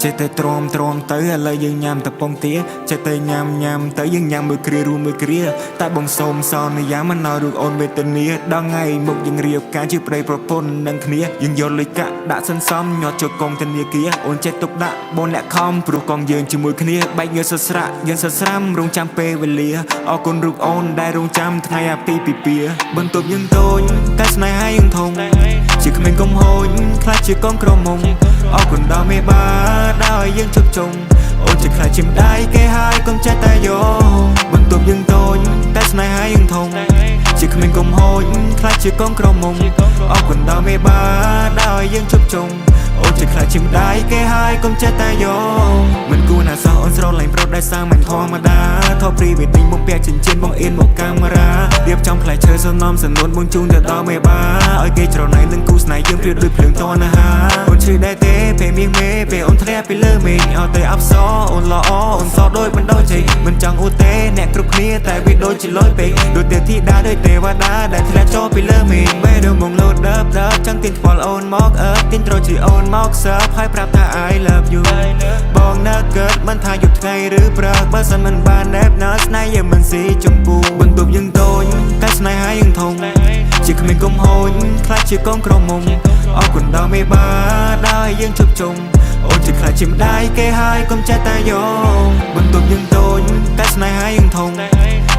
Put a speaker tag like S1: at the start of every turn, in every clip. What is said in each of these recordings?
S1: ចេះតែទ្រាំទៅឥឡូវយើងញ៉ាំតែពងទាចេះតែញ៉ាំទៅយើងញ៉ាំមួយគ្រារួមមួយគ្រាតែបងសូមសន្យាមិនឲ្យរូបអូនវេទនាដល់ថ្ងៃមុខយើងរៀបការជាប្តីប្រពន្ធនឹងគ្នាយើងយកលុយកាក់ដាក់សន្សំញាត់ចូលកងធនាគារអូនចេះទុកដាក់បនអ្នកខំព្រោះកងយើងជាមួយគ្នាបែកញើសស្រាក់យើងសស្រាំរងចាំពេលវេលាអរគុណរូបអូនដែលរងចាំថ្ងៃអាពាហ៍ពិពាហ៍បន្ទប់យើងតូចតែស្នេហាយើងធំជាក្មេងកុំហូចខ្លាចជាកងក្រមុំអរគុណដល់មេបាដែលយើងជប់ជុំអូនជាខ្លាចជាម្ដាយគេហើយកុំចេះតែយកបន្ទប់យើងតូចតែស្នេហាយើងធំជាក្មេងកុំហូចខ្លាចជាកងក្រមុំអរគុណដល់មេបាដែលយើងជប់ជុំអូនជាខ្លាចជាម្ដាយគេហើយកុំចេះតែយកមិនគួរណាសោះអូនស្រឡាញ់ប្រុសដែលសាមញ្ញធម្មតាថតព្រីវេឌីងបងពាក់ចិញ្ចៀនបងអៀនមកកាមេរ៉ារៀបចំផ្លែឈើសំណំសំនួនបងជូនទៅដល់មេបាឲ្យគេច្រណែននឹងគូស្នេហ៍យើងព្រៀបដូចភ្លើងតណ្ហាអូនឈឺដែរទេពេលមាសមេពេលអូនធ្លាក់ពីលើមេឃឲ្យតែអប្សរអូនល្អអូនសដូចបណ្ដោជ័យមិនចង់អួតទេអ្នកគ្រប់គ្នាតែវាដូចជាលយពេកដូចទេធីតាដូចទេវតាដែលធ្លាក់ចូលពីលើមេឃពេលដងមកលោតដើបចង់ទាញខ្វល់អូនមកទាញត្រជាអូនមកសើបហើយប្រាប់ថា I love you បងនៅកើតមិនថាយប់ថ្ងៃឬព្រឹកបើសិនមិនបានណែបណើស្នេហ៍យើងមិនស៊ីចំពូបន្ទប់យើងតូចតែស្នេហាយើងធំជាក្មេងកុំហូចខ្លាចជាកងក្រមុំអរគុណដល់មេបាដែលយើងជប់ជុំអូនជាខ្លាចជាម្ដាយគេហើយកុំចេះតែយកបន្ទប់យើងតូចតែស្នេហាយើងធំ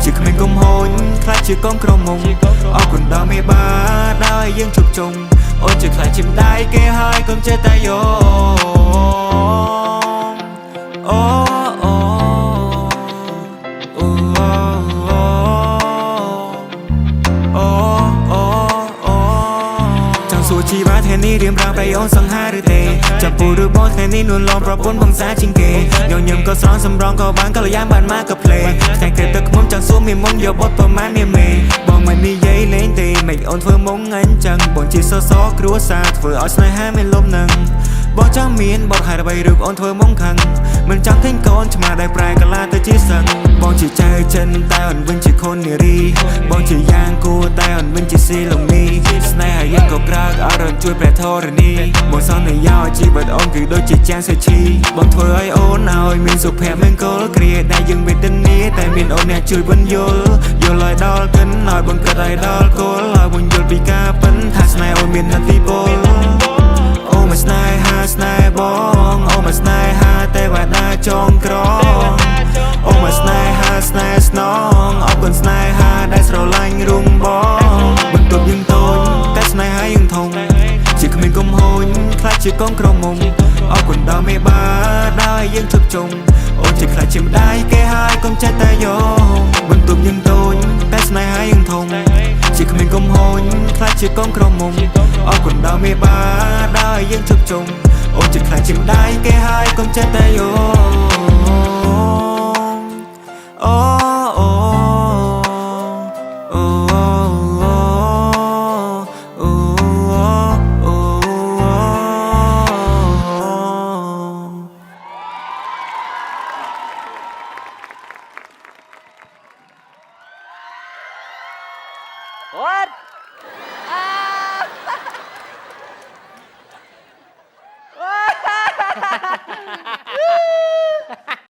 S1: ជាក្មេងកុំហូចខ្លាចជាកងក្រមុំអរគុណដល់មេបាដែលយើងជប់ជុំអូនជាខ្លាចជាម្ដាយគេហើយកុំចេះតែយកអូជីវ៉ាថ្ងៃនេះរៀបរាប់ឲ្យអូនសង្ហាឬទេចាំពូឬបងថ្ងៃនេះនួនឡំប្រពន្ធបងសាជាងគេញញឹមក៏ស្រន់សម្រងក៏បានកល្យានបានមកក៏ភ្លេថ្ងៃគេទឹកខ្មុំចង់សួរមានមុនយកបត់ប្រមាណនាមេបងមិននិយាយលេងទេមិនអូនធ្វើមុងអញ្ចឹងបងជាសសគ្រួសារធ្វើឲ្យស្នេហាមានលំនឹងបងចង់មានបទហេតុអ្វីឬអូនធ្វើមុងខឹងមិនចង់ឃើញកូនឆ្មាដែលប្រែកាឡាទៅជាសឹងបងជាចៅចិនតែអូនវិញជាខុននារីបងជាយ៉ាងគួរតែអូនវិញជាស៊ីឡុងនីស្នេហាយើងក៏ក្រើកអរជួយព្រះធរណីបងសន្យាជីវិតអូនគឺដូចជាចាងសេឈីបងធ្វើឲ្យអូនឲ្យមានសុភមង្គលគ្រាដែលយើងវេទនាតែមានអូនអ្នកជួយបញ្យល់ឲ្យដល់កិនឲ្យបងគិតឲ្យដល់គោលឲ្យបងយល់ពីការពិនថាស្នេហ៍អូនមាននទីពលអូមកស្នេហាស្នេហ៍បងអូមកស្នេហាទេវតាចងក្រងអូមកស្នេហាស្នេហ៍ស្នងអរគុណស្នេហាដែលស្រឡាញ់រុងបងបន្ទប់យើងតូចតែស្នេហាយើងធំជាក្មេងកុំហូចខ្លាចជាកងក្រមុំអរគុណដល់មេបាដែលយើងជប់ជុំអូនជាខ្លាចជាម្ដាយគេហើយកុំចេះតែយកបន្ទប់យើងតូចតែស្នេហាយើងធំជាក្មេងកុំហូចខ្លាចជាកងក្រមុំអរគុណដល់មេបាដែលយើងជប់ជុំអូនជាខ្លាចជាម្ដាយគេហើយកុំចេះតែយកអូ
S2: What?